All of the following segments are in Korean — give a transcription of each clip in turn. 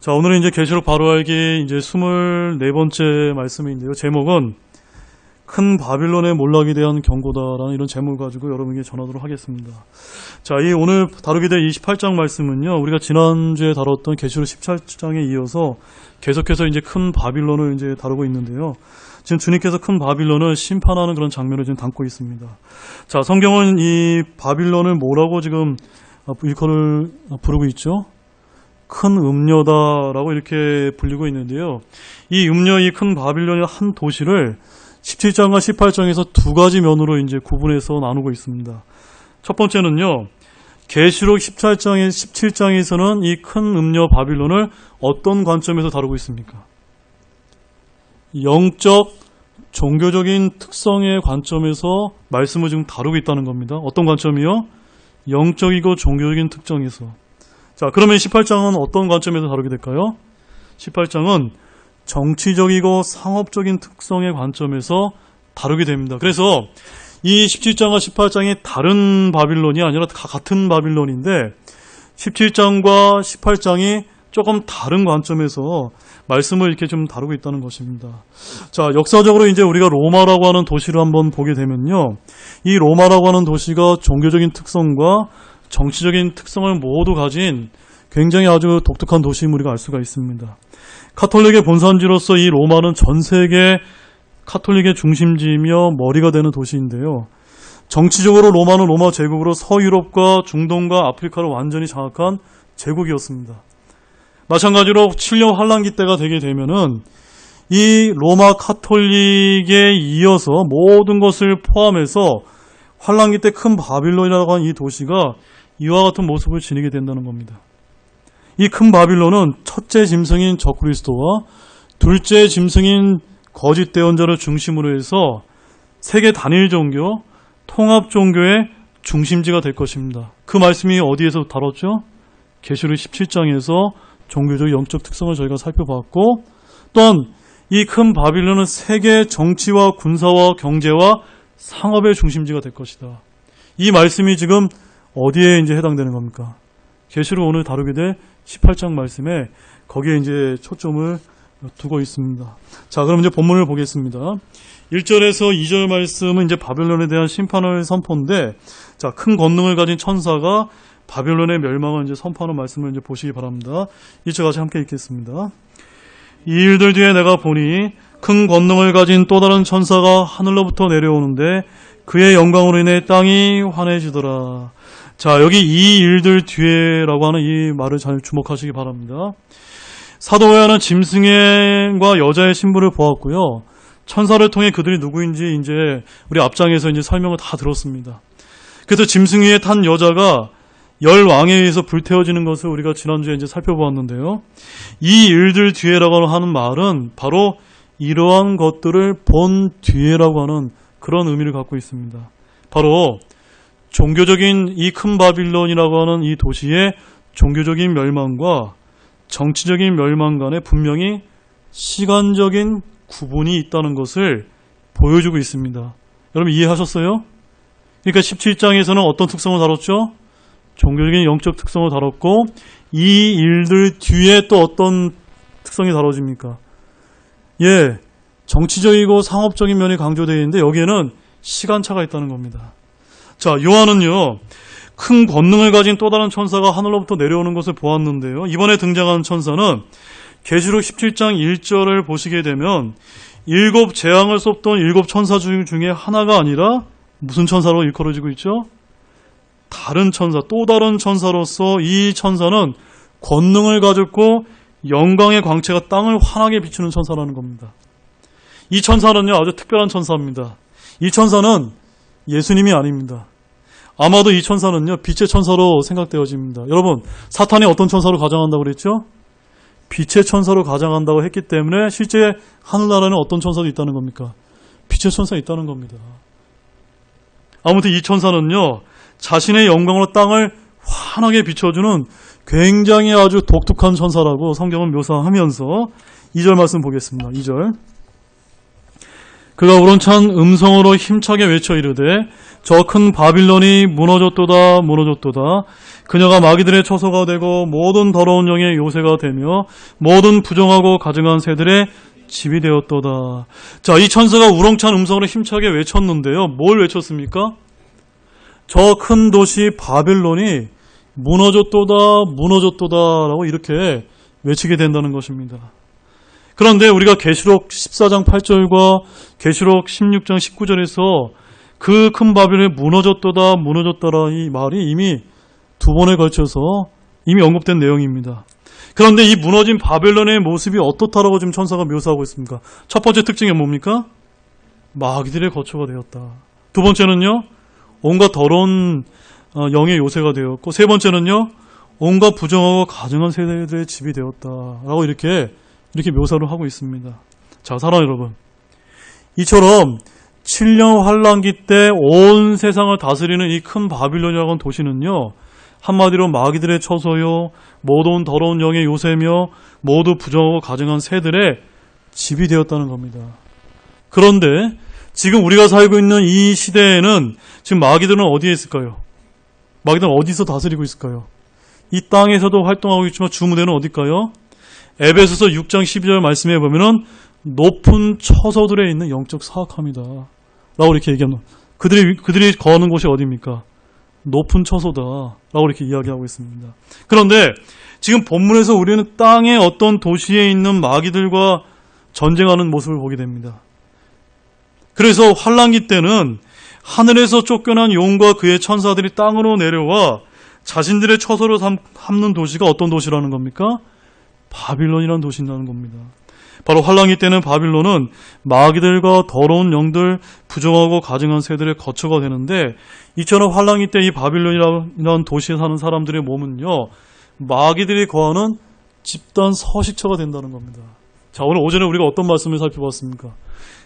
자, 오늘은 이제 계시록 바로 알기 이제 24번째 말씀인데요. 제목은 큰 바빌론의 몰락에 대한 경고다라는 이런 제목을 가지고 여러분에게 전하도록 하겠습니다. 자, 이 오늘 다루게 될 28장 말씀은요, 우리가 지난주에 다뤘던 계시록 17장에 이어서 계속해서 이제 큰 바빌론을 이제 다루고 있는데요. 지금 주님께서 큰 바빌론을 심판하는 그런 장면을 지금 담고 있습니다. 자, 성경은 이 바빌론을 뭐라고 지금 일컬을 부르고 있죠? 큰 음녀다라고 이렇게 불리고 있는데요. 이 음녀, 이 큰 바빌론의 한 도시를 17장과 18장에서 두 가지 면으로 이제 구분해서 나누고 있습니다. 첫 번째는요, 계시록 17장에서는 이 큰 음녀 바빌론을 어떤 관점에서 다루고 있습니까? 영적, 종교적인 특성의 관점에서 말씀을 지금 다루고 있다는 겁니다. 어떤 관점이요? 영적이고 종교적인 특성에서. 자, 그러면 18장은 어떤 관점에서 다루게 될까요? 18장은 정치적이고 상업적인 특성의 관점에서 다루게 됩니다. 그래서 이 17장과 18장이 다른 바빌론이 아니라 다 같은 바빌론인데 17장과 18장이 조금 다른 관점에서 말씀을 이렇게 좀 다루고 있다는 것입니다. 자, 역사적으로 이제 우리가 로마라고 하는 도시를 한번 보게 되면요. 이 로마라고 하는 도시가 종교적인 특성과 정치적인 특성을 모두 가진 굉장히 아주 독특한 도시임을 우리가 알 수가 있습니다. 카톨릭의 본산지로서 이 로마는 전 세계 카톨릭의 중심지이며 머리가 되는 도시인데요. 정치적으로 로마는 로마 제국으로 서유럽과 중동과 아프리카를 완전히 장악한 제국이었습니다. 마찬가지로 7년 환란기 때가 되게 되면은 이 로마 카톨릭에 이어서 모든 것을 포함해서 환란기 때 큰 바빌론이라고 하는 이 도시가 이와 같은 모습을 지니게 된다는 겁니다. 이 큰 바빌론은 첫째 짐승인 적그리스도와 둘째 짐승인 거짓 대언자를 중심으로 해서 세계 단일 종교, 통합 종교의 중심지가 될 것입니다. 그 말씀이 어디에서 다뤘죠? 계시록 17장에서 종교적 영적 특성을 저희가 살펴봤고, 또한 이 큰 바빌론은 세계 정치와 군사와 경제와 상업의 중심지가 될 것이다. 이 말씀이 지금 어디에 이제 해당되는 겁니까? 계시록 오늘 다루게 될 18장 말씀에 거기에 이제 초점을 두고 있습니다. 자, 그럼 이제 본문을 보겠습니다. 1절에서 2절 말씀은 이제 바빌론에 대한 심판을 선포인데, 자, 큰 권능을 가진 천사가 바빌론의 멸망을 이제 선포하는 말씀을 이제 보시기 바랍니다. 1절 같이 함께 읽겠습니다. 이 일들 뒤에 내가 보니 큰 권능을 가진 또 다른 천사가 하늘로부터 내려오는데 그의 영광으로 인해 땅이 환해지더라. 자, 여기 이 일들 뒤에라고 하는 이 말을 잘 주목하시기 바랍니다. 사도 요한은 짐승과 여자의 신부를 보았고요. 천사를 통해 그들이 누구인지 이제 우리 앞장에서 이제 설명을 다 들었습니다. 그래서 짐승 위에 탄 여자가 열 왕에 의해서 불태워지는 것을 우리가 지난주에 이제 살펴보았는데요. 이 일들 뒤에라고 하는 말은 바로 이러한 것들을 본 뒤에라고 하는 그런 의미를 갖고 있습니다. 바로 종교적인 이 큰 바빌론이라고 하는 이 도시의 종교적인 멸망과 정치적인 멸망 간에 분명히 시간적인 구분이 있다는 것을 보여주고 있습니다. 여러분 이해하셨어요? 그러니까 17장에서는 어떤 특성을 다뤘죠? 종교적인 영적 특성을 다뤘고, 이 일들 뒤에 또 어떤 특성이 다뤄집니까? 예, 정치적이고 상업적인 면이 강조되어 있는데 여기에는 시간차가 있다는 겁니다. 자, 요한은요, 큰 권능을 가진 또 다른 천사가 하늘로부터 내려오는 것을 보았는데요. 이번에 등장하는 천사는 계시록 17장 1절을 보시게 되면 일곱 재앙을 쏟던 일곱 천사 중에 하나가 아니라 무슨 천사로 일컬어지고 있죠? 다른 천사, 또 다른 천사로서 이 천사는 권능을 가졌고 영광의 광채가 땅을 환하게 비추는 천사라는 겁니다. 이 천사는요, 아주 특별한 천사입니다. 이 천사는 예수님이 아닙니다. 아마도 이 천사는요, 빛의 천사로 생각되어집니다. 여러분, 사탄이 어떤 천사로 가장한다고 그랬죠? 빛의 천사로 가장한다고 했기 때문에 실제 하늘나라에는 어떤 천사도 있다는 겁니까? 빛의 천사가 있다는 겁니다. 아무튼 이 천사는요, 자신의 영광으로 땅을 환하게 비춰주는 굉장히 아주 독특한 천사라고 성경은 묘사하면서 2절 말씀 보겠습니다. 2절. 그가 우렁찬 음성으로 힘차게 외쳐 이르되 저 큰 바빌론이 무너졌도다 무너졌도다. 그녀가 마귀들의 처소가 되고 모든 더러운 영의 요새가 되며 모든 부정하고 가증한 새들의 집이 되었도다. 자, 이 천사가 우렁찬 음성으로 힘차게 외쳤는데요. 뭘 외쳤습니까? 저 큰 도시 바빌론이 무너졌도다 무너졌도다라고 이렇게 외치게 된다는 것입니다. 그런데 우리가 계시록 14장 8절과 계시록 16장 19절에서 그 큰 바빌론이 무너졌도다 무너졌더라 이 말이 이미 두 번에 걸쳐서 이미 언급된 내용입니다. 그런데 이 무너진 바벨론의 모습이 어떻다라고 지금 천사가 묘사하고 있습니까? 첫 번째 특징이 뭡니까? 마귀들의 거처가 되었다. 두 번째는요, 온갖 더러운 영의 요새가 되었고, 세 번째는요, 온갖 부정하고 가증한 세대들의 집이 되었다라고 이렇게 묘사를 하고 있습니다. 자, 사랑하는 여러분, 이처럼 7년 환란기 때 온 세상을 다스리는 이 큰 바빌론이라고 하는 도시는요, 한마디로 마귀들의 처소요, 모든 더러운 영의 요새며 모두 부정하고 가증한 새들의 집이 되었다는 겁니다. 그런데 지금 우리가 살고 있는 이 시대에는 지금 마귀들은 어디에 있을까요? 마귀들은 어디서 다스리고 있을까요? 이 땅에서도 활동하고 있지만 주무대는 어딜까요? 에베소서 6장 12절 말씀해 보면은 높은 처소들에 있는 영적 사악함이다 라고 이렇게 얘기합니다. 그들이 거하는 곳이 어디입니까? 높은 처소다 라고 이렇게 이야기하고 있습니다. 그런데 지금 본문에서 우리는 땅의 어떤 도시에 있는 마귀들과 전쟁하는 모습을 보게 됩니다. 그래서 환란기 때는 하늘에서 쫓겨난 용과 그의 천사들이 땅으로 내려와 자신들의 처소로 삼는 도시가 어떤 도시라는 겁니까? 바빌론이라는 도시라는 겁니다. 바로 환란기 때는 바빌론은 마귀들과 더러운 영들, 부정하고 가증한 새들의 거처가 되는데, 이처럼 환란기 때 이 바빌론이라는 도시에 사는 사람들의 몸은요, 마귀들이 거하는 집단 서식처가 된다는 겁니다. 자, 오늘 오전에 우리가 어떤 말씀을 살펴봤습니까?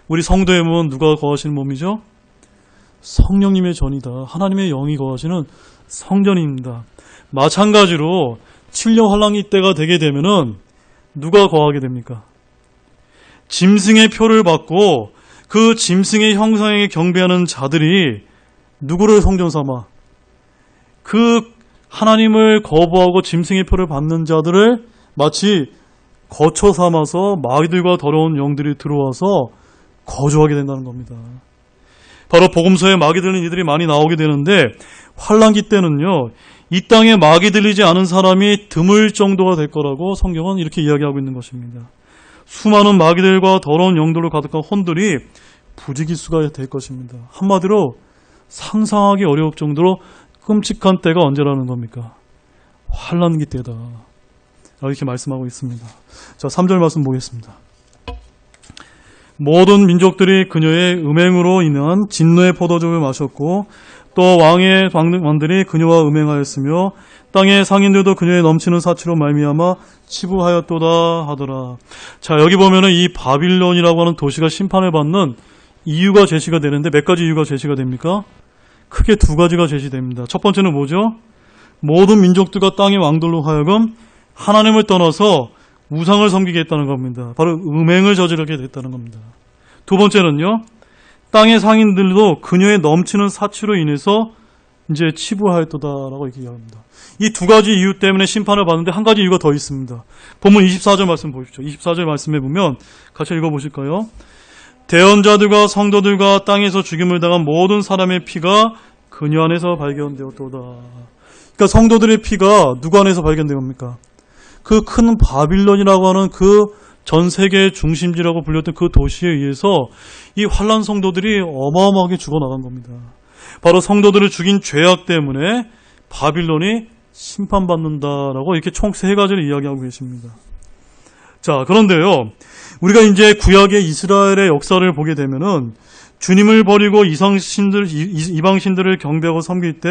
우리 성도의 몸은 누가 거하시는 몸이죠? 성령님의 전이다. 하나님의 영이 거하시는 성전입니다. 마찬가지로 7년 환란기 때가 되게 되면은 누가 거하게 됩니까? 짐승의 표를 받고 그 짐승의 형상에 경배하는 자들이 누구를 성전 삼아? 그 하나님을 거부하고 짐승의 표를 받는 자들을 마치 거처 삼아서 마귀들과 더러운 영들이 들어와서 거주하게 된다는 겁니다. 바로 복음서에 마귀 들린 이들이 많이 나오게 되는데, 환란기 때는요, 이 땅에 마귀 들리지 않은 사람이 드물 정도가 될 거라고 성경은 이렇게 이야기하고 있는 것입니다. 수많은 마귀들과 더러운 영들로 가득한 혼들이 부지기수가 될 것입니다. 한마디로 상상하기 어려울 정도로 끔찍한 때가 언제라는 겁니까? 환란기 때다. 이렇게 말씀하고 있습니다. 자, 3절 말씀 보겠습니다. 모든 민족들이 그녀의 음행으로 인한 진노의 포도주를 마셨고 또 왕의 왕들이 그녀와 음행하였으며 땅의 상인들도 그녀의 넘치는 사치로 말미암아 치부하였도다 하더라. 자, 여기 보면은 이 바빌론이라고 하는 도시가 심판을 받는 이유가 제시가 되는데 몇 가지 이유가 제시가 됩니까? 크게 두 가지가 제시됩니다. 첫 번째는 뭐죠? 모든 민족들과 땅의 왕들로 하여금 하나님을 떠나서 우상을 섬기게 했다는 겁니다. 바로 음행을 저지르게 됐다는 겁니다. 두 번째는요, 땅의 상인들도 그녀의 넘치는 사치로 인해서 이제 치부하였도다라고 이렇게 이야기합니다. 이 두 가지 이유 때문에 심판을 받는데 한 가지 이유가 더 있습니다. 본문 24절 말씀 보십시오. 24절 말씀해 보면 같이 읽어보실까요? 대언자들과 성도들과 땅에서 죽임을 당한 모든 사람의 피가 그녀 안에서 발견되었도다. 그러니까 성도들의 피가 누구 안에서 발견된 겁니까? 그 큰 바빌론이라고 하는 그 전 세계의 중심지라고 불렸던 그 도시에 의해서 이 환란 성도들이 어마어마하게 죽어나간 겁니다. 바로 성도들을 죽인 죄악 때문에 바빌론이 심판받는다라고 이렇게 총 세 가지를 이야기하고 계십니다. 자, 그런데요, 우리가 이제 구약의 이스라엘의 역사를 보게 되면은 주님을 버리고 이방신들을 경배하고 섬길 때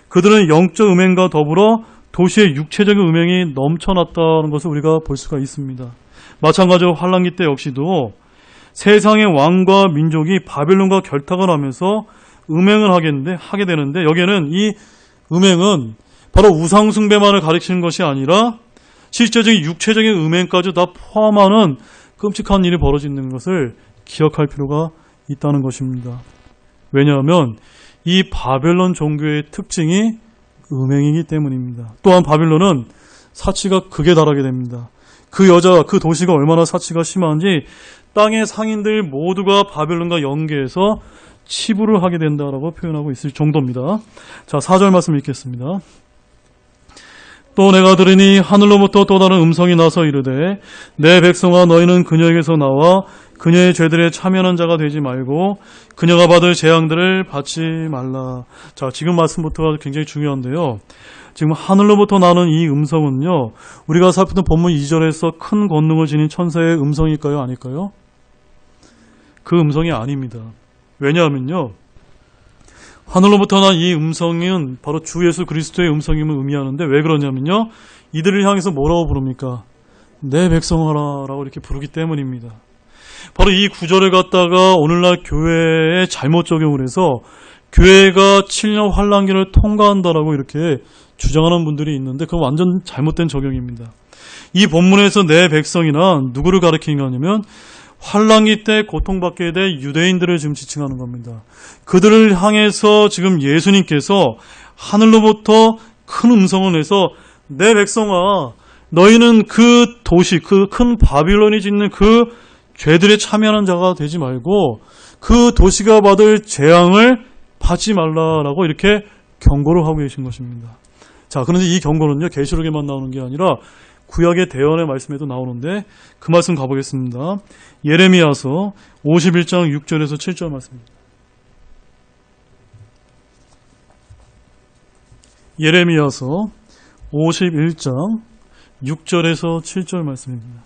그들은 영적 음행과 더불어 도시의 육체적인 음행이 넘쳐났다는 것을 우리가 볼 수가 있습니다. 마찬가지로 환란기 때 역시도 세상의 왕과 민족이 바벨론과 결탁을 하면서 음행을 하게 되는데, 여기에는 이 음행은 바로 우상 숭배만을 가리키는 것이 아니라 실제적인 육체적인 음행까지 다 포함하는 끔찍한 일이 벌어지는 것을 기억할 필요가 있다는 것입니다. 왜냐하면 이 바벨론 종교의 특징이 음행이기 때문입니다. 또한 바빌론은 사치가 극에 달하게 됩니다. 그 여자, 그 도시가 얼마나 사치가 심한지 땅의 상인들 모두가 바벨론과 연계해서 치부를 하게 된다라고 표현하고 있을 정도입니다. 자, 4절 말씀 읽겠습니다. 또 내가 들으니 하늘로부터 또 다른 음성이 나서 이르되 내 백성아 너희는 그녀에게서 나와 그녀의 죄들에 참여하는 자가 되지 말고 그녀가 받을 재앙들을 받지 말라. 자, 지금 말씀부터가 굉장히 중요한데요. 지금 하늘로부터 나는 이 음성은요, 우리가 살폈던 본문 2절에서 큰 권능을 지닌 천사의 음성일까요? 아닐까요? 그 음성이 아닙니다. 왜냐하면요, 하늘로부터 난 이 음성은 바로 주 예수 그리스도의 음성임을 의미하는데 왜 그러냐면요, 이들을 향해서 뭐라고 부릅니까? 내 백성아라 라고 이렇게 부르기 때문입니다. 바로 이 구절을 갖다가 오늘날 교회에 잘못 적용을 해서 교회가 7년 환란기를 통과한다라고 이렇게 주장하는 분들이 있는데 그건 완전 잘못된 적용입니다. 이 본문에서 내 백성이나 누구를 가리키는 거냐면 환란기 때 고통받게 될 유대인들을 지금 지칭하는 겁니다. 그들을 향해서 지금 예수님께서 하늘로부터 큰 음성을 내서 내 백성아 너희는 그 도시 그 큰 바빌론이 짓는 그 죄들에 참여하는 자가 되지 말고 그 도시가 받을 재앙을 받지 말라라고 이렇게 경고를 하고 계신 것입니다. 자, 그런데 이 경고는요, 계시록에만 나오는 게 아니라 구약의 대언의 말씀에도 나오는데 그 말씀 가보겠습니다. 예레미야서 51장 6절에서 7절 말씀입니다. 예레미야서 51장 6절에서 7절 말씀입니다.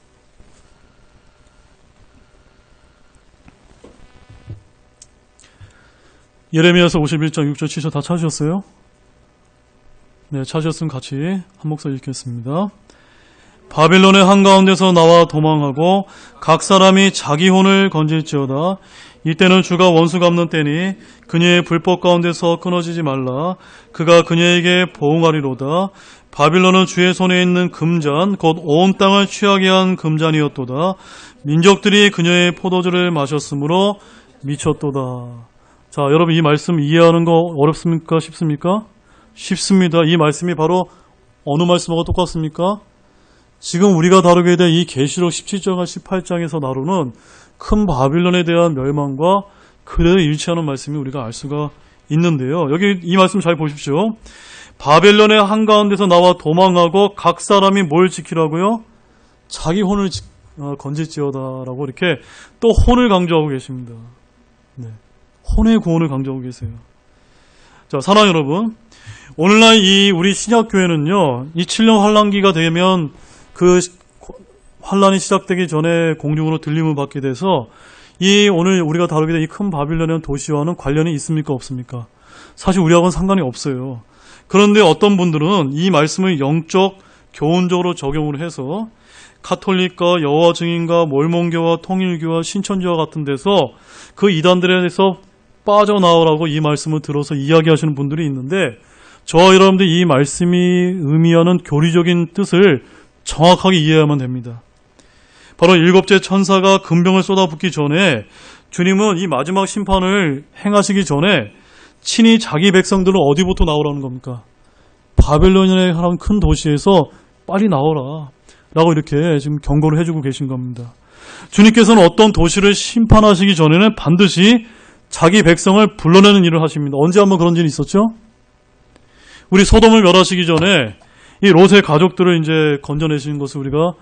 예레미야서 51장 6절 7절 다 찾으셨어요? 네, 찾으셨으면 같이 한 목소리 읽겠습니다. 바빌론의 한가운데서 나와 도망하고 각 사람이 자기 혼을 건질지어다. 이때는 주가 원수 갚는 때니 그녀의 불법 가운데서 끊어지지 말라. 그가 그녀에게 보응하리로다. 바빌론은 주의 손에 있는 금잔 곧 온 땅을 취하게 한 금잔이었도다. 민족들이 그녀의 포도주를 마셨으므로 미쳤도다. 자, 여러분 이 말씀 이해하는 거 어렵습니까? 쉽습니까? 쉽습니다. 이 말씀이 바로 어느 말씀하고 똑같습니까? 지금 우리가 다루게 될 이 계시록 17장과 18장에서 다루는 큰 바빌론에 대한 멸망과 그를 일치하는 말씀이 우리가 알 수가 있는데요. 여기 이 말씀 잘 보십시오. 바벨론의 한가운데서 나와 도망하고 각 사람이 뭘 지키라고요? 자기 혼을 건질지어다라고 이렇게 또 혼을 강조하고 계십니다. 네. 혼의 구원을 강조하고 계세요. 자, 사랑하는 여러분, 오늘날 이 우리 신약교회는요, 이 7년 환란기가 되면 그 환란이 시작되기 전에 공중으로 들림을 받게 돼서 이 오늘 우리가 다루게 된 이 큰 바빌론이라는 도시와는 관련이 있습니까? 없습니까? 사실 우리하고는 상관이 없어요. 그런데 어떤 분들은 이 말씀을 영적, 교훈적으로 적용을 해서 카톨릭과 여호와 증인과 몰몬교와 통일교와 신천지와 같은 데서 그 이단들에 대해서 빠져나오라고 이 말씀을 들어서 이야기하시는 분들이 있는데 저와 여러분들 이 말씀이 의미하는 교리적인 뜻을 정확하게 이해하면 됩니다. 바로 일곱째 천사가 금병을 쏟아붓기 전에 주님은 이 마지막 심판을 행하시기 전에 친히 자기 백성들을 어디부터 나오라는 겁니까? 바벨론이라는 큰 도시에서 빨리 나오라 라고 이렇게 지금 경고를 해주고 계신 겁니다. 주님께서는 어떤 도시를 심판하시기 전에는 반드시 자기 백성을 불러내는 일을 하십니다. 언제 한번 그런 일이 있었죠? 우리 소돔을 멸하시기 전에 이 롯의 가족들을 이제 건져내시는 것을 우리가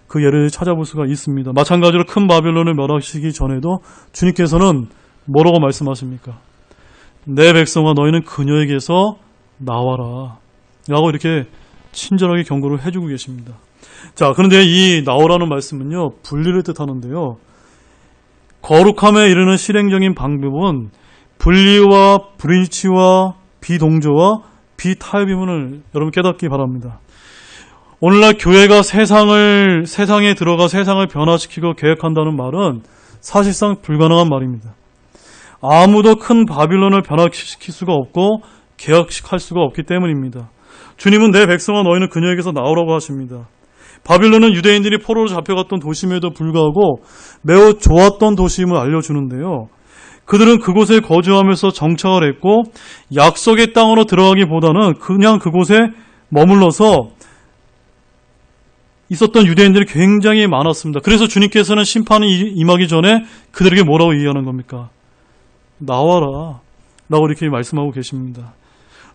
그 예를 찾아볼 수가 있습니다. 마찬가지로 큰 바벨론을 멸하시기 전에도 주님께서는 뭐라고 말씀하십니까? 내 백성아 너희는 그녀에게서 나와라 라고 이렇게 친절하게 경고를 해주고 계십니다. 자, 그런데 이 나오라는 말씀은요, 분리를 뜻하는데요. 거룩함에 이르는 실행적인 방법은 분리와 불일치와 비동조와 비타협임을 여러분 깨닫기 바랍니다. 오늘날 교회가 세상에 들어가 세상을 변화시키고 계획한다는 말은 사실상 불가능한 말입니다. 아무도 큰 바빌론을 변화시킬 수가 없고 계획할 수가 없기 때문입니다. 주님은 내 백성아 너희는 그녀에게서 나오라고 하십니다. 바빌론은 유대인들이 포로로 잡혀갔던 도심에도 불구하고 매우 좋았던 도심을 알려주는데요. 그들은 그곳에 거주하면서 정착을 했고 약속의 땅으로 들어가기보다는 그냥 그곳에 머물러서 있었던 유대인들이 굉장히 많았습니다. 그래서 주님께서는 심판이 임하기 전에 그들에게 뭐라고 얘기하는 겁니까? 나와라 라고 이렇게 말씀하고 계십니다.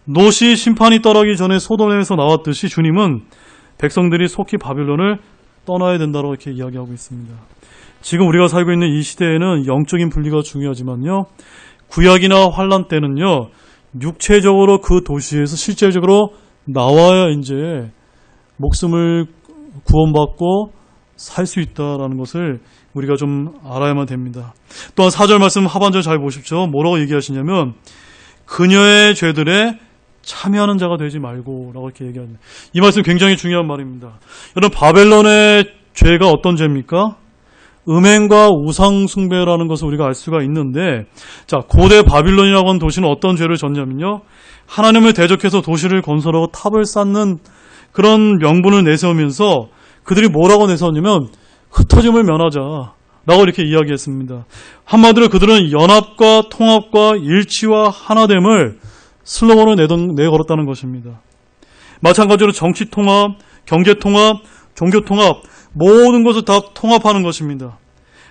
롯이 심판이 떠나기 전에 소돔에서 나왔듯이 주님은 백성들이 속히 바빌론을 떠나야 된다고 이렇게 이야기하고 있습니다. 지금 우리가 살고 있는 이 시대에는 영적인 분리가 중요하지만요, 구약이나 환란 때는요, 육체적으로 그 도시에서 실질적으로 나와야 이제 목숨을 구원받고 살 수 있다라는 것을 우리가 좀 알아야만 됩니다. 또한 4절 말씀 하반절 잘 보십시오. 뭐라고 얘기하시냐면 그녀의 죄들에 참여하는 자가 되지 말고 라고 이렇게 얘기합니다. 이 말씀 굉장히 중요한 말입니다. 여러분, 바벨론의 죄가 어떤 죄입니까? 음행과 우상 숭배라는 것을 우리가 알 수가 있는데, 자, 고대 바빌론이라고 하는 도시는 어떤 죄를 졌냐면요, 하나님을 대적해서 도시를 건설하고 탑을 쌓는 그런 명분을 내세우면서 그들이 뭐라고 내세웠냐면 흩어짐을 면하자 라고 이렇게 이야기했습니다. 한마디로 그들은 연합과 통합과 일치와 하나됨을 슬로건을 내걸었다는 것입니다. 마찬가지로 정치 통합, 경제 통합, 종교 통합, 모든 것을 다 통합하는 것입니다.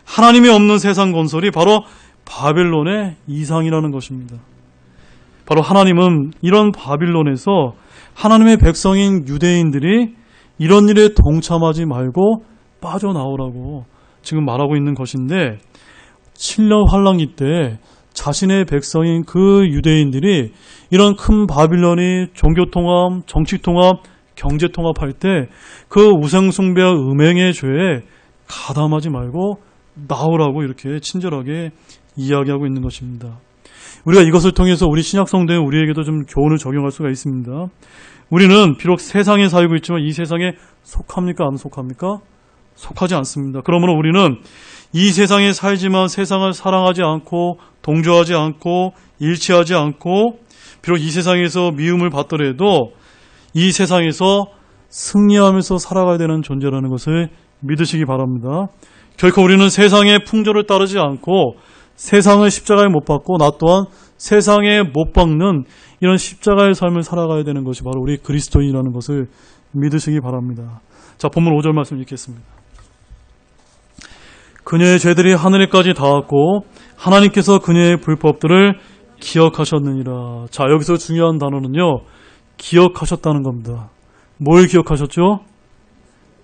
하나님이 없는 세상 건설이 바로 바빌론의 이상이라는 것입니다. 바로 하나님은 이런 바빌론에서 하나님의 백성인 유대인들이 이런 일에 동참하지 말고 빠져나오라고 지금 말하고 있는 것인데, 7년 환란기 때 자신의 백성인 그 유대인들이 이런 큰 바빌론이 종교통합, 정치통합, 경제통합할 때 그 우상숭배와 음행의 죄에 가담하지 말고 나오라고 이렇게 친절하게 이야기하고 있는 것입니다. 우리가 이것을 통해서 우리 신약성도인 우리에게도 좀 교훈을 적용할 수가 있습니다. 우리는 비록 세상에 살고 있지만 이 세상에 속합니까? 안 속합니까? 속하지 않습니다. 그러므로 우리는 이 세상에 살지만 세상을 사랑하지 않고 동조하지 않고 일치하지 않고 비록 이 세상에서 미움을 받더라도 이 세상에서 승리하면서 살아가야 되는 존재라는 것을 믿으시기 바랍니다. 결코 우리는 세상의 풍조를 따르지 않고 세상을 십자가에 못 박고 나 또한 세상에 못 박는 이런 십자가의 삶을 살아가야 되는 것이 바로 우리 그리스도인이라는 것을 믿으시기 바랍니다. 자, 본문 5절 말씀 읽겠습니다. 그녀의 죄들이 하늘에까지 닿았고 하나님께서 그녀의 불법들을 기억하셨느니라. 자, 여기서 중요한 단어는요, 기억하셨다는 겁니다. 뭘 기억하셨죠?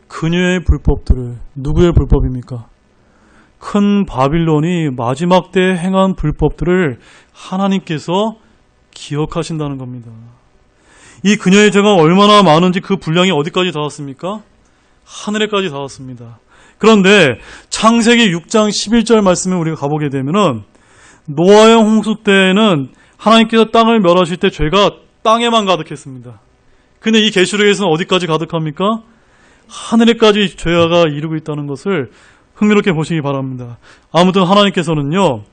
그녀의 불법들을. 누구의 불법입니까? 큰 바빌론이 마지막 때 행한 불법들을 하나님께서 기억하신다는 겁니다. 이 그녀의 죄가 얼마나 많은지 그 분량이 어디까지 닿았습니까? 하늘에까지 닿았습니다. 그런데 창세기 6장 11절 말씀에 우리가 가보게 되면은 노아의 홍수 때에는 하나님께서 땅을 멸하실 때 죄가 땅에만 가득했습니다. 근데 이 계시록에서는 어디까지 가득합니까? 하늘에까지 죄가 이르고 있다는 것을 흥미롭게 보시기 바랍니다. 아무튼 하나님께서는요,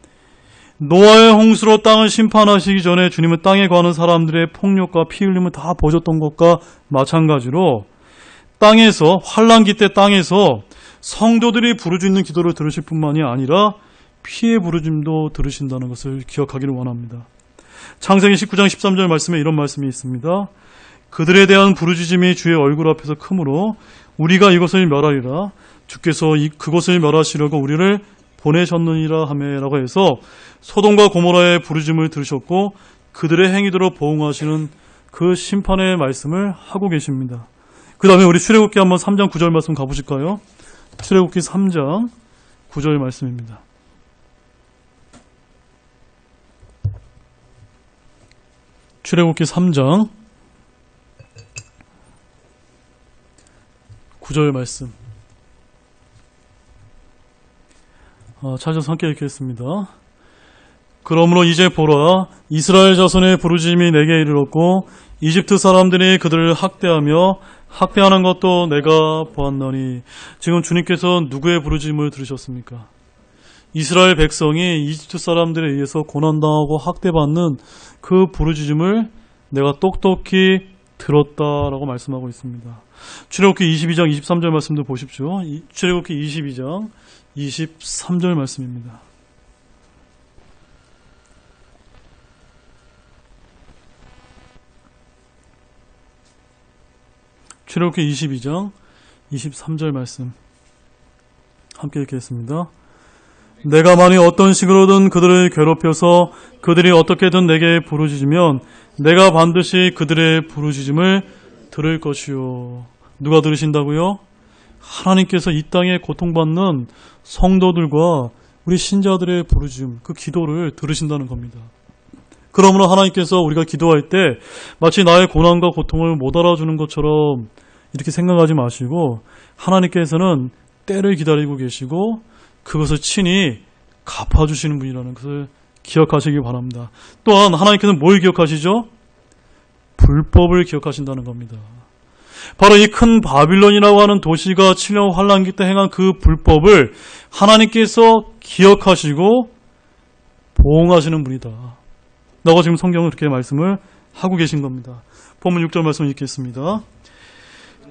노아의 홍수로 땅을 심판하시기 전에 주님은 땅에 관한 사람들의 폭력과 피 흘림을 다 보셨던 것과 마찬가지로 땅에서, 환란기 때 땅에서 성도들이 부르짖는 기도를 들으실 뿐만이 아니라 피의 부르짖음도 들으신다는 것을 기억하기를 원합니다. 창세기 19장 13절 말씀에 이런 말씀이 있습니다. 그들에 대한 부르짖음이 주의 얼굴 앞에서 크므로 우리가 이것을 멸하리라. 주께서 그것을 멸하시려고 우리를 보내셨느니라 하매라고 해서 소돔과 고모라의 부르짖음을 들으셨고 그들의 행위대로 보응하시는 그 심판의 말씀을 하고 계십니다. 그 다음에 우리 출애굽기 한번 3장 9절 말씀 가보실까요? 출애굽기 3장 9절 말씀입니다. 출애굽기 3장 9절 말씀. 찾아서 함께 읽겠습니다. 그러므로 이제 보라, 이스라엘 자손의 부르짖음이 내게 이르렀고 이집트 사람들이 그들을 학대하며 학대하는 것도 내가 보았노니. 지금 주님께서 누구의 부르짖음을 들으셨습니까? 이스라엘 백성이 이집트 사람들에 의해서 고난당하고 학대받는 그 부르짖음을 내가 똑똑히 들었다라고 말씀하고 있습니다. 출애굽기 22장 23절 말씀도 보십시오. 출애굽기 22장 23절 말씀입니다. 출애굽기 22장 23절 말씀 함께 읽겠습니다. 내가 만일 어떤 식으로든 그들을 괴롭혀서 그들이 어떻게든 내게 부르짖으면 내가 반드시 그들의 부르짖음을 들을 것이요. 누가 들으신다고요? 하나님께서 이 땅에 고통받는 성도들과 우리 신자들의 부르짖음, 그 기도를 들으신다는 겁니다. 그러므로 하나님께서 우리가 기도할 때 마치 나의 고난과 고통을 못 알아주는 것처럼 이렇게 생각하지 마시고 하나님께서는 때를 기다리고 계시고 그것을 친히 갚아주시는 분이라는 것을 기억하시기 바랍니다. 또한 하나님께서는 뭘 기억하시죠? 불법을 기억하신다는 겁니다. 바로 이 큰 바빌론이라고 하는 도시가 7년 환란기 때 행한 그 불법을 하나님께서 기억하시고 보응하시는 분이다. 라고 지금 성경은 그렇게 말씀을 하고 계신 겁니다. 본문 6절 말씀 읽겠습니다.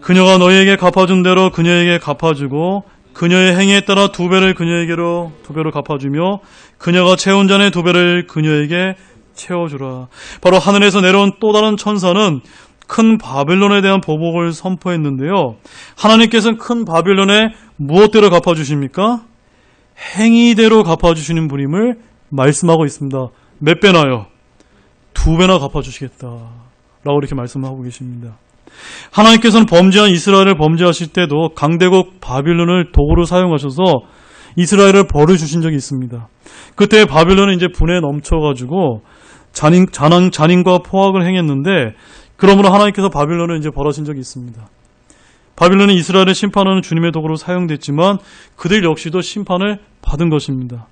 그녀가 너희에게 갚아준 대로 그녀에게 갚아주고 그녀의 행위에 따라 2배를 그녀에게로 2배로 갚아주며 그녀가 채운 잔의 2배를 그녀에게 채워주라. 바로 하늘에서 내려온 또 다른 천사는 큰 바빌론에 대한 보복을 선포했는데요. 하나님께서는 큰 바빌론에 무엇대로 갚아주십니까? 행위대로 갚아주시는 분임을 말씀하고 있습니다. 몇 배나요? 2배나 갚아주시겠다. 라고 이렇게 말씀하고 계십니다. 하나님께서는 범죄한 이스라엘을 범죄하실 때도 강대국 바빌론을 도구로 사용하셔서 이스라엘을 벌을 주신 적이 있습니다. 그때 바빌론은 이제 분에 넘쳐가지고 잔인과 포악을 행했는데 그러므로 하나님께서 바빌론을 이제 벌하신 적이 있습니다. 바빌론은 이스라엘을 심판하는 주님의 도구로 사용됐지만 그들 역시도 심판을 받은 것입니다.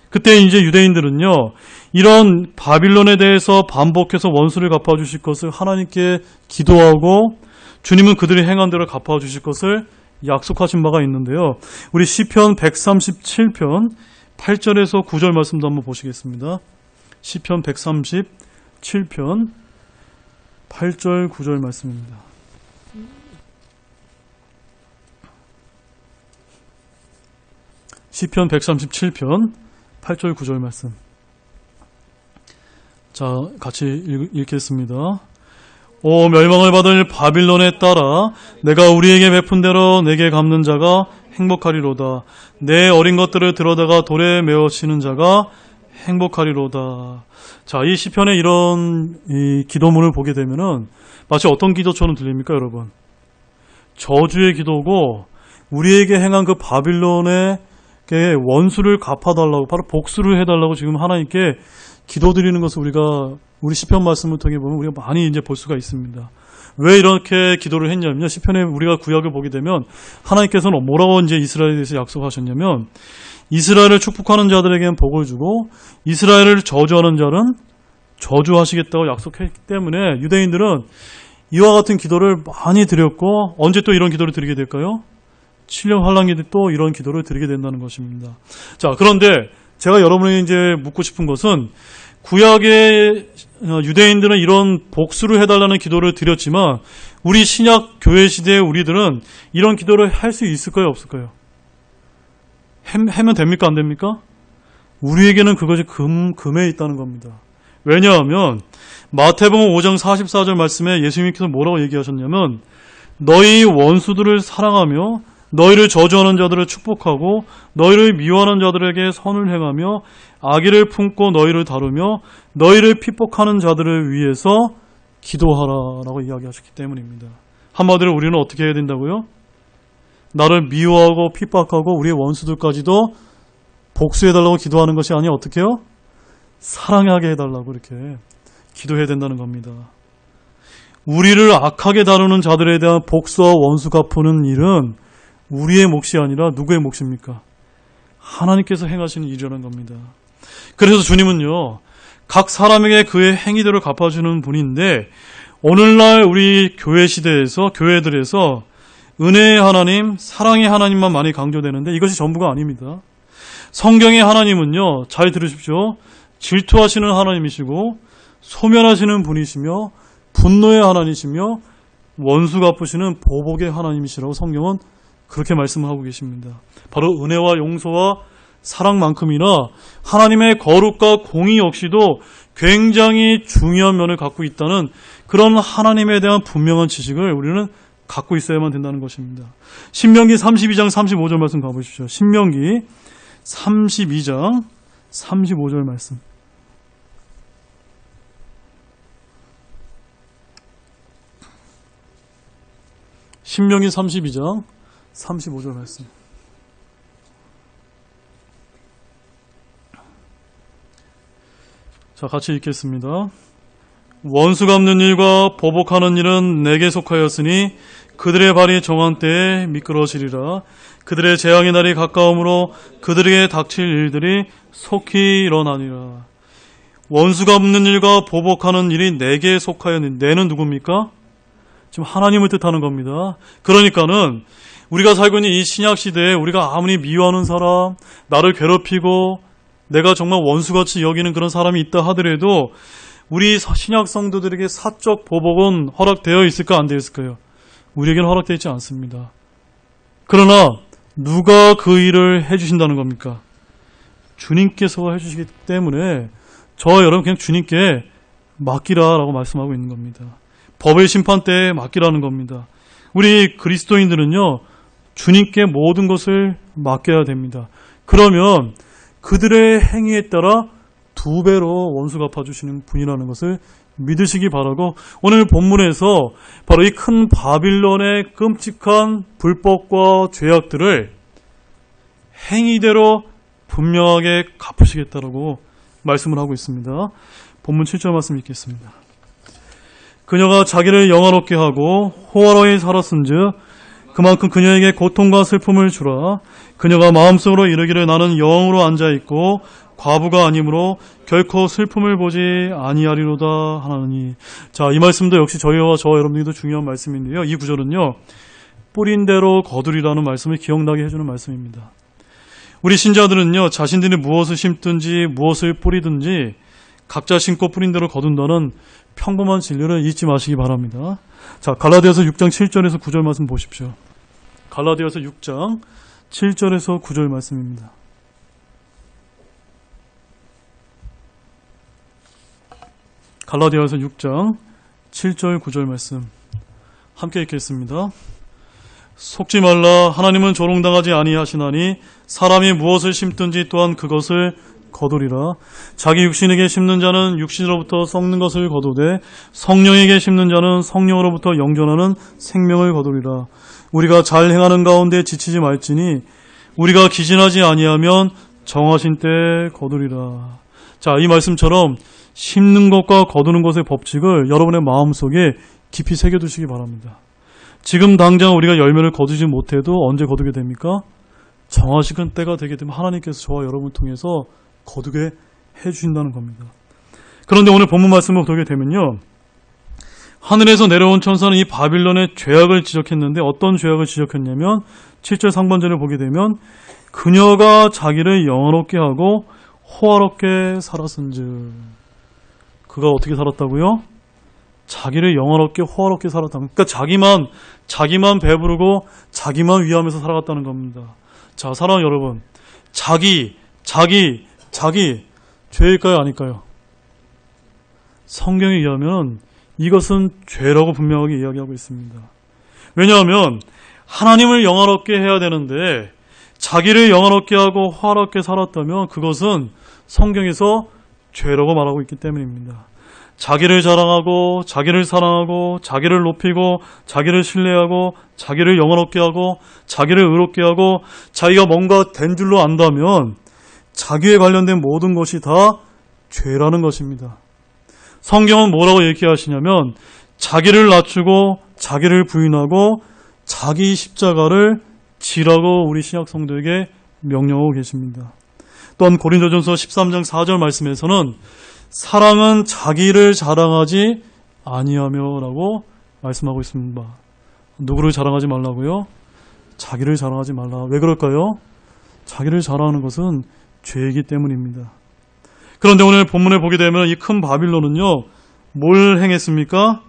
그때 이제 유대인들은요, 이런 바빌론에 대해서 반복해서 원수를 갚아주실 것을 하나님께 기도하고 주님은 그들이 행한 대로 갚아주실 것을 약속하신 바가 있는데요. 우리 시편 137편 8절에서 9절 말씀도 한번 보시겠습니다. 시편 137편 8절 9절 말씀입니다. 시편 137편 8절 9절 말씀. 자, 같이 읽겠습니다. 오 멸망을 받을 바빌론에 따라 내가 우리에게 베푼 대로 내게 갚는 자가 행복하리로다. 내 어린 것들을 들여다가 돌에 메어치는 자가 행복하리로다. 자, 이 시편의 이런 이 기도문을 보게 되면은 마치 어떤 기도처럼 들립니까, 여러분? 저주의 기도고 우리에게 행한 그 바빌론의 원수를 갚아달라고, 바로 복수를 해달라고 지금 하나님께 기도드리는 것을 우리 시편 말씀을 통해 보면 우리가 많이 이제 볼 수가 있습니다. 왜 이렇게 기도를 했냐면요. 시편에 우리가 구약을 보게 되면 하나님께서는 뭐라고 이제 이스라엘에 대해서 약속하셨냐면 이스라엘을 축복하는 자들에게는 복을 주고 이스라엘을 저주하는 자는 저주하시겠다고 약속했기 때문에 유대인들은 이와 같은 기도를 많이 드렸고 언제 또 이런 기도를 드리게 될까요? 7년 환란기 때 또 이런 기도를 드리게 된다는 것입니다. 자, 그런데 제가 여러분에게 이제 묻고 싶은 것은 구약의 유대인들은 이런 복수를 해달라는 기도를 드렸지만 우리 신약 교회 시대의 우리들은 이런 기도를 할 수 있을까요? 없을까요? 하면 됩니까? 안 됩니까? 우리에게는 그것이 금에 있다는 겁니다. 왜냐하면 마태복음 5장 44절 말씀에 예수님께서 뭐라고 얘기하셨냐면 너희 원수들을 사랑하며 너희를 저주하는 자들을 축복하고 너희를 미워하는 자들에게 선을 행하며 악의를 품고 너희를 다루며 너희를 핍박하는 자들을 위해서 기도하라라고 이야기하셨기 때문입니다. 한마디로 우리는 어떻게 해야 된다고요? 나를 미워하고 핍박하고 우리의 원수들까지도 복수해달라고 기도하는 것이 아니라 어떻게 해요? 사랑하게 해달라고 이렇게 기도해야 된다는 겁니다. 우리를 악하게 다루는 자들에 대한 복수와 원수 갚는 일은 우리의 몫이 아니라 누구의 몫입니까? 하나님께서 행하시는 일이라는 겁니다. 그래서 주님은요, 각 사람에게 그의 행위대로 갚아주는 분인데 오늘날 우리 교회 시대에서 교회들에서 은혜의 하나님, 사랑의 하나님만 많이 강조되는데 이것이 전부가 아닙니다. 성경의 하나님은요, 잘 들으십시오. 질투하시는 하나님이시고 소멸하시는 분이시며 분노의 하나님이시며 원수 갚으시는 보복의 하나님이시라고 성경은 그렇게 말씀하고 계십니다. 바로 은혜와 용서와 사랑만큼이나 하나님의 거룩과 공의 역시도 굉장히 중요한 면을 갖고 있다는 그런 하나님에 대한 분명한 지식을 우리는 갖고 있어야만 된다는 것입니다. 신명기 32장 35절 말씀 가보십시오. 신명기 32장 35절 말씀. 신명기 32장 35절 말씀. 자, 같이 읽겠습니다. 원수 갚는 일과 보복하는 일은 내게 속하였으니 그들의 발이 정한 때에 미끄러지리라. 그들의 재앙의 날이 가까우므로 그들에게 닥칠 일들이 속히 일어나니라. 원수 갚는 일과 보복하는 일이 내게 속하였으니, 내는 누굽니까? 지금 하나님을 뜻하는 겁니다. 그러니까는 우리가 살고 있는 이 신약 시대에 우리가 아무리 미워하는 사람, 나를 괴롭히고 내가 정말 원수같이 여기는 그런 사람이 있다 하더라도 우리 신약 성도들에게 사적 보복은 허락되어 있을까, 안 되어 있을까요? 우리에게는 허락되어 있지 않습니다. 그러나 누가 그 일을 해주신다는 겁니까? 주님께서 해주시기 때문에 저와 여러분 그냥 주님께 맡기라라고 말씀하고 있는 겁니다. 법의 심판 때에 맡기라는 겁니다. 우리 그리스도인들은요, 주님께 모든 것을 맡겨야 됩니다. 그러면 그들의 행위에 따라 2배로 원수 갚아주시는 분이라는 것을 믿으시기 바라고, 오늘 본문에서 바로 이 큰 바빌론의 끔찍한 불법과 죄악들을 행위대로 분명하게 갚으시겠다라고 말씀을 하고 있습니다. 본문 7절 말씀 읽겠습니다. 그녀가 자기를 영화롭게 하고 호화로이 살았은즉 그만큼 그녀에게 고통과 슬픔을 주라. 그녀가 마음속으로 이르기를 나는 영으로 앉아있고 과부가 아니므로 결코 슬픔을 보지 아니하리로다 하나니. 자, 이 말씀도 역시 저희와 저와 여러분들도 중요한 말씀인데요. 이 구절은요, 뿌린 대로 거두리라는 말씀을 기억나게 해주는 말씀입니다. 우리 신자들은요, 자신들이 무엇을 심든지 무엇을 뿌리든지 각자 심고 뿌린 대로 거둔다는 평범한 진리를 잊지 마시기 바랍니다. 자, 갈라디아서 6장 7절에서 9절 말씀 보십시오. 갈라디아서 6장 7절에서 9절 말씀입니다. 갈라디아서 6장 7절 9절 말씀 함께 읽겠습니다. 속지 말라. 하나님은 조롱당하지 아니하시나니 사람이 무엇을 심든지 또한 그것을 거두리라. 자기 육신에게 심는 자는 육신으로부터 썩는 것을 거두되 성령에게 심는 자는 성령으로부터 영존하는 생명을 거두리라. 우리가 잘 행하는 가운데 지치지 말지니 우리가 기진하지 아니하면 정하신 때에 거두리라. 자, 이 말씀처럼 심는 것과 거두는 것의 법칙을 여러분의 마음속에 깊이 새겨두시기 바랍니다. 지금 당장 우리가 열매를 거두지 못해도 언제 거두게 됩니까? 정하시는 때가 되게 되면 하나님께서 저와 여러분을 통해서 거두게 해주신다는 겁니다. 그런데 오늘 본문 말씀을 보게 되면요, 하늘에서 내려온 천사는 이 바빌론의 죄악을 지적했는데 어떤 죄악을 지적했냐면 7절 상반절을 보게 되면 그녀가 자기를 영화롭게 하고 호화롭게 살았은즉. 그가 어떻게 살았다고요? 자기를 영화롭게 호화롭게 살았다는, 그러니까 자기만 배부르고 자기만 위하면서 살아갔다는 겁니다. 자, 사랑하는 여러분, 자기 죄일까요, 아닐까요? 성경에 의하면 이것은 죄라고 분명하게 이야기하고 있습니다. 왜냐하면 하나님을 영화롭게 해야 되는데 자기를 영화롭게 하고 호화롭게 살았다면 그것은 성경에서 죄라고 말하고 있기 때문입니다. 자기를 자랑하고 자기를 사랑하고 자기를 높이고 자기를 신뢰하고 자기를 영화롭게 하고 자기를 의롭게 하고 자기가 뭔가 된 줄로 안다면 자기에 관련된 모든 것이 다 죄라는 것입니다. 성경은 뭐라고 얘기하시냐면 자기를 낮추고 자기를 부인하고 자기 십자가를 지라고 우리 신약 성도에게 명령하고 계십니다. 또한 고린도전서 13장 4절 말씀에서는 사랑은 자기를 자랑하지 아니하며 라고 말씀하고 있습니다. 누구를 자랑하지 말라고요? 자기를 자랑하지 말라. 왜 그럴까요? 자기를 자랑하는 것은 죄이기 때문입니다. 그런데 오늘 본문에 보게 되면 이 큰 바빌론은요, 뭘 행했습니까?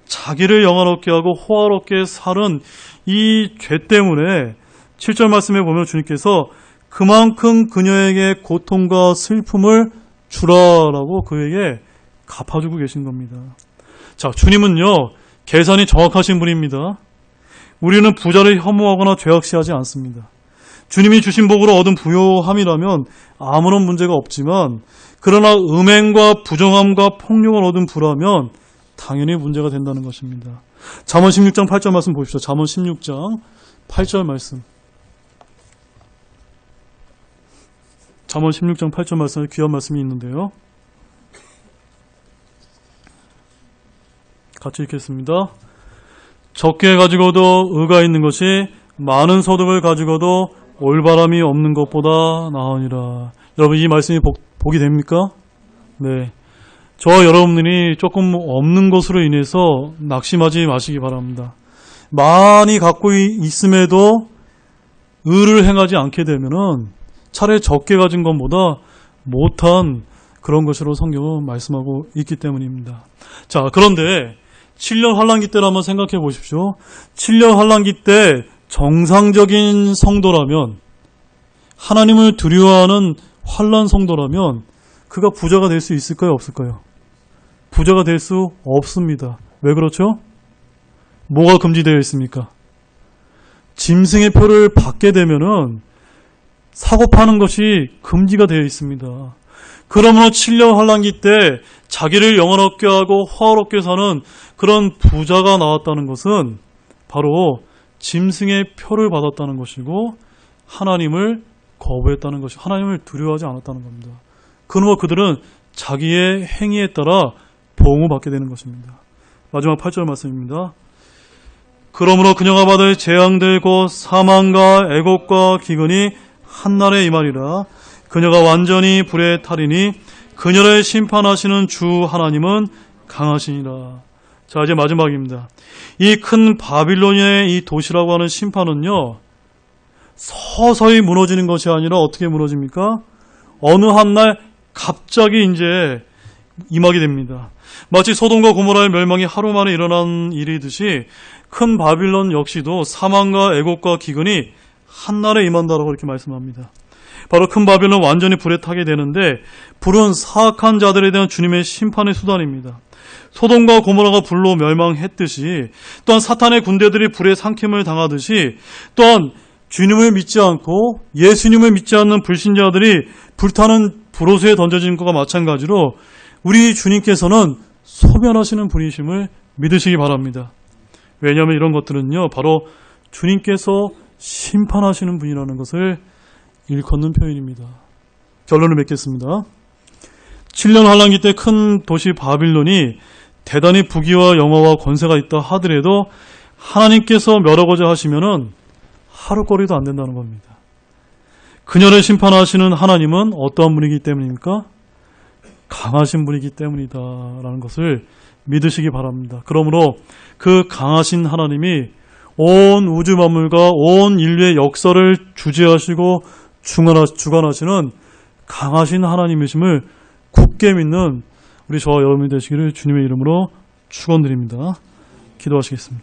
자기를 영화롭게 하고 호화롭게 살은 이 죄 때문에 7절 말씀에 보면 주님께서 그만큼 그녀에게 고통과 슬픔을 주라라고 그에게 갚아주고 계신 겁니다. 자, 주님은요, 계산이 정확하신 분입니다. 우리는 부자를 혐오하거나 죄악시하지 않습니다. 주님이 주신 복으로 얻은 부요함이라면 아무런 문제가 없지만 그러나 음행과 부정함과 폭력을 얻은 부라면 당연히 문제가 된다는 것입니다. 잠언 16장 8절 말씀 보십시오. 잠언 16장 8절 말씀. 잠언 16장 8절 말씀에 귀한 말씀이 있는데요. 같이 읽겠습니다. 적게 가지고도 의가 있는 것이 많은 소득을 가지고도 올바람이 없는 것보다 나으니라. 여러분 이 말씀이 복이 됩니까? 네. 저와 여러분들이 조금 없는 것으로 인해서 낙심하지 마시기 바랍니다. 많이 갖고 있음에도 의를 행하지 않게 되면은 차라리 적게 가진 것보다 못한 그런 것으로 성경은 말씀하고 있기 때문입니다. 자, 그런데 7년 환란기 때를 한번 생각해 보십시오. 7년 환란기 때 정상적인 성도라면, 하나님을 두려워하는 환란 성도라면 그가 부자가 될 수 있을까요? 없을까요? 부자가 될 수 없습니다. 왜 그렇죠? 뭐가 금지되어 있습니까? 짐승의 표를 받게 되면은 사고 파는 것이 금지가 되어 있습니다. 그러므로 7년 환란기 때 자기를 영원롭게 하고 화롭게 사는 그런 부자가 나왔다는 것은 바로 짐승의 표를 받았다는 것이고 하나님을 거부했다는 것이, 하나님을 두려워하지 않았다는 겁니다. 그러므로 그들은 자기의 행위에 따라 보응받게 되는 것입니다. 마지막 8절 말씀입니다. 그러므로 그녀가 받을 재앙들 곧 사망과 애곡과 기근이 한날에 임하리라. 그녀가 완전히 불에 타리니 그녀를 심판하시는 주 하나님은 강하시니라. 자, 이제 마지막입니다. 이 큰 바빌론의 이 도시라고 하는 심판은요, 서서히 무너지는 것이 아니라 어떻게 무너집니까? 어느 한날 갑자기 이제 임하게 됩니다. 마치 소돔과 고모라의 멸망이 하루 만에 일어난 일이듯이 큰 바빌론 역시도 사망과 애곡과 기근이 한날에 임한다라고 이렇게 말씀합니다. 바로 큰 바빌론 완전히 불에 타게 되는데 불은 사악한 자들에 대한 주님의 심판의 수단입니다. 소돔과 고모라가 불로 멸망했듯이 또한 사탄의 군대들이 불에 삼킴을 당하듯이 또한 주님을 믿지 않고 예수님을 믿지 않는 불신자들이 불타는 불호수에 던져진 것과 마찬가지로 우리 주님께서는 소멸하시는 분이심을 믿으시기 바랍니다. 왜냐하면 이런 것들은요, 바로 주님께서 심판하시는 분이라는 것을 일컫는 표현입니다. 결론을 맺겠습니다. 7년 환란기 때 큰 도시 바빌론이 대단히 부귀와 영화와 권세가 있다 하더라도 하나님께서 멸하고자 하시면은 하루거리도 안 된다는 겁니다. 그녀를 심판하시는 하나님은 어떠한 분이기 때문입니까? 강하신 분이기 때문이다 라는 것을 믿으시기 바랍니다. 그러므로 그 강하신 하나님이 온 우주 만물과 온 인류의 역사를 주재하시고 주관하시는 강하신 하나님이심을 굳게 믿는 우리 저와 여러분이 되시기를 주님의 이름으로 축원드립니다. 기도하시겠습니다.